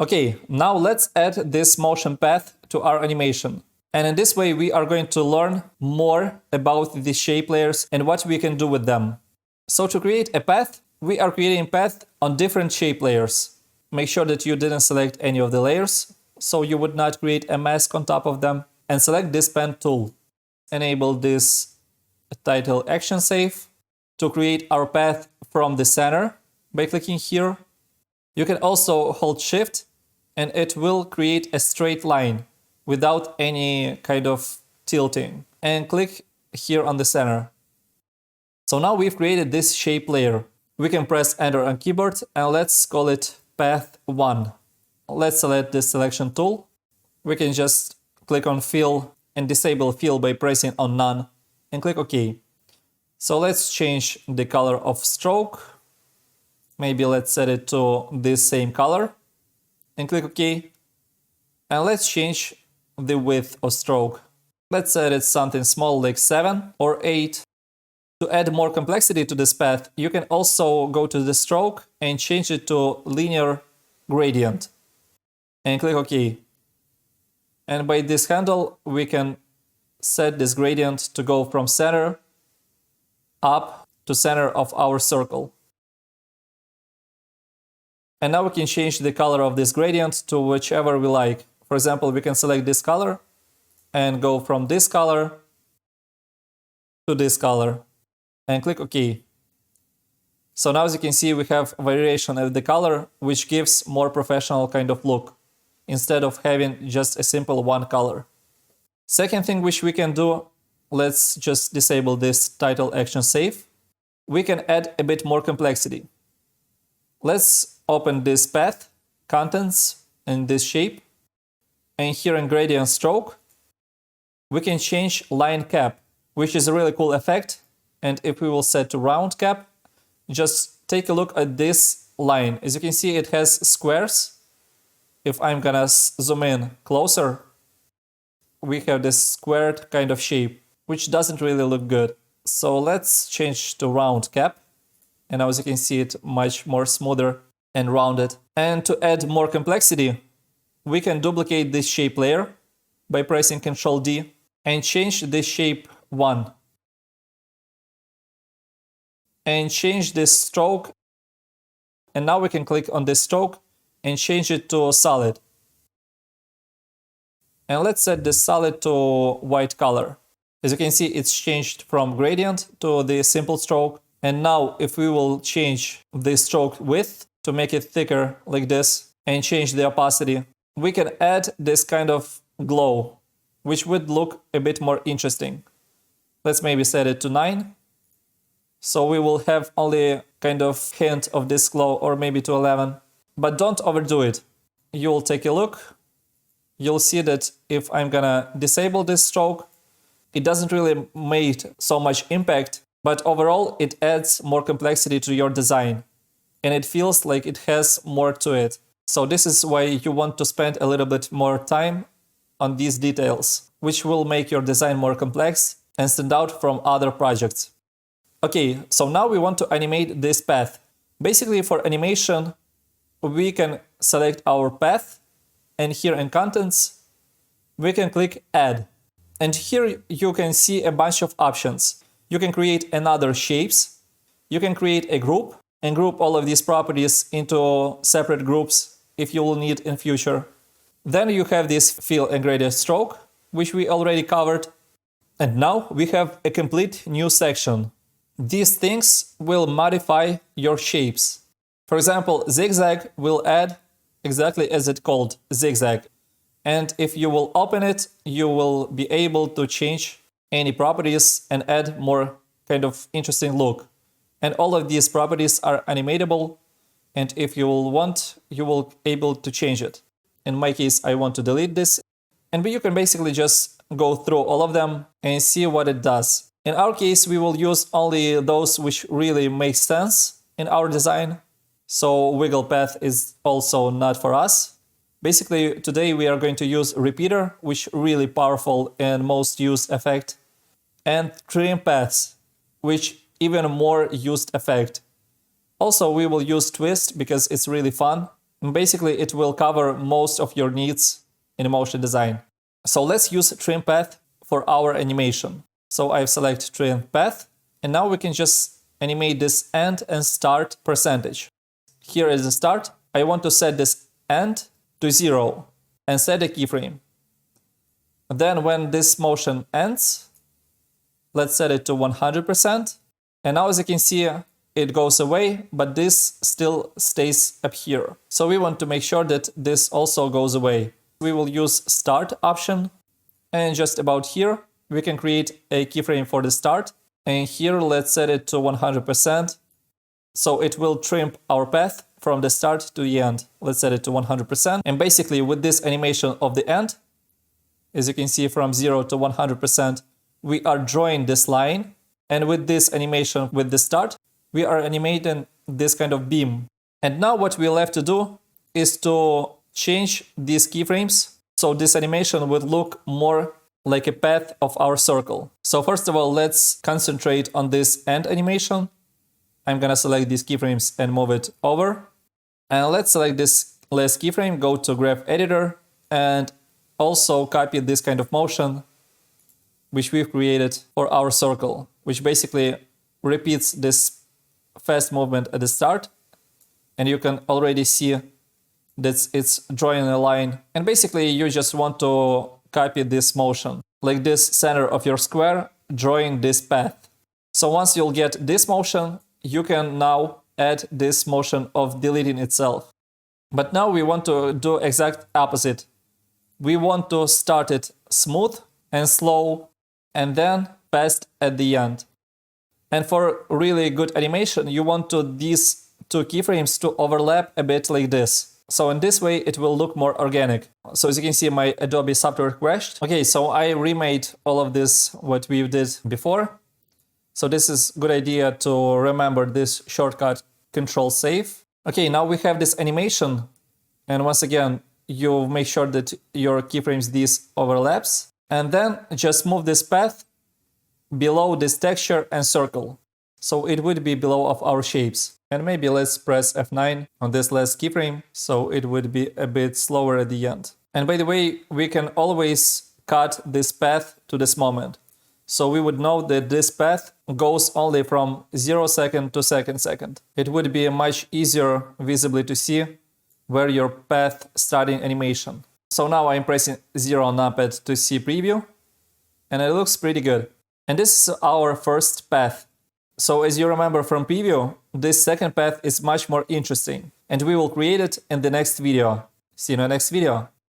Okay, now let's add this motion path to our animation. And in this way, we are going to learn more about the shape layers and what we can do with them. So to create a path, we are creating a path on different shape layers. Make sure that you didn't select any of the layers, so you would not create a mask on top of them. And select this pen tool. Enable this title action save to create our path from the center by clicking here. You can also hold Shift and it will create a straight line without any kind of tilting. And click here on the center. So now we've created this shape layer. We can press Enter on keyboard and let's call it Path 1. Let's select this selection tool. We can just click on Fill and disable Fill by pressing on None and click OK. So let's change the color of stroke. Maybe let's set it to this same color and click OK. And let's change the width of stroke. Let's set it something small like 7 or 8. To add more complexity to this path, you can also go to the stroke and change it to linear gradient and click OK. And by this handle, we can set this gradient to go from center up to center of our circle. And now we can change the color of this gradient to whichever we like. For example, we can select this color and go from this color to this color and click OK. So now as you can see, we have variation of the color, which gives more professional kind of look instead of having just a simple one color. Second thing which we can do, let's just disable this title action save. We can add a bit more complexity. Let's open this path, contents, and this shape. And here in gradient stroke, we can change line cap, which is a really cool effect. And if we will set to round cap, just take a look at this line. As you can see, it has squares. If I'm gonna zoom in closer, we have this squared kind of shape, which doesn't really look good. So let's change to round cap. And now as you can see, it much more smoother and rounded. And to add more complexity, we can duplicate this shape layer by pressing Ctrl D and change this shape 1. And change this stroke. And now we can click on this stroke and change it to solid. And let's set this solid to white color. As you can see, it's changed from gradient to the simple stroke. And now if we will change the stroke width to make it thicker like this and change the opacity, we can add this kind of glow, which would look a bit more interesting. Let's maybe set it to 9. So we will have only kind of hint of this glow, or maybe to 11. But don't overdo it. You'll take a look. You'll see that if I'm gonna disable this stroke, it doesn't really make so much impact, but overall it adds more complexity to your design. And it feels like it has more to it. So this is why you want to spend a little bit more time on these details, which will make your design more complex and stand out from other projects. Okay, so now we want to animate this path. Basically for animation, we can select our path, and here in contents, we can click add. And here you can see a bunch of options. You can create another shapes. You can create a group and group all of these properties into separate groups if you will need in future. Then you have this fill and gradient stroke, which we already covered. And now we have a complete new section. These things will modify your shapes. For example, zigzag will add exactly as it's called, zigzag. And if you will open it, you will be able to change any properties and add more kind of interesting look. And all of these properties are animatable. And if you will want, you will be able to change it. In my case, I want to delete this. And you can basically just go through all of them and see what it does. In our case, we will use only those which really make sense in our design. So wiggle path is also not for us. Basically, today we are going to use repeater, which is really powerful and most used effect, and trim paths, which even more used effect. Also, we will use twist because it's really fun And basically, it will cover most of your needs in motion design. So let's use trim path for our animation. So I've selected trim path, and now we can just animate this end and start percentage. Here is the start. I want to set this end to 0 and set a keyframe. Then when this motion ends, let's set it to 100%. And now as you can see, it goes away, but this still stays up here. So we want to make sure that this also goes away. We will use start option, and just about here, we can create a keyframe for the start. And here, let's set it to 100%. So it will trim our path from the start to the end. Let's set it to 100%. And basically with this animation of the end, as you can see from 0 to 100%, we are drawing this line. And with this animation with the start, we are animating this kind of beam. And now what we'll have to do is to change these keyframes so this animation would look more like a path of our circle. So first of all, let's concentrate on this end animation. I'm gonna select these keyframes and move it over. And let's select this last keyframe, go to Graph Editor, and also copy this kind of motion which we've created for our circle, which basically repeats this fast movement at the start. And you can already see that it's drawing a line. And basically you just want to copy this motion, like this center of your square, drawing this path. So once you'll get this motion, you can now add this motion of deleting itself. But now we want to do exact opposite. We want to start it smooth and slow, and then fast at the end. And for really good animation, you want these two keyframes to overlap a bit like this. So in this way, it will look more organic. So as you can see, my Adobe software crashed. Okay, so I remade all of this, what we did before. So this is a good idea to remember this shortcut, Control Save. Okay, now we have this animation. And once again, you make sure that your keyframes, these overlaps. And then just move this path below this texture and circle. So it would be below of our shapes. And maybe let's press F9 on this last keyframe, so it would be a bit slower at the end. And by the way, we can always cut this path to this moment. So we would know that this path goes only from 0 second to second. It would be much easier visibly to see where your path starting animation. So now I'm pressing 0 on numpad to see preview, and it looks pretty good. And this is our first path. So as you remember from preview, this second path is much more interesting, and we will create it in the next video. See you in the next video.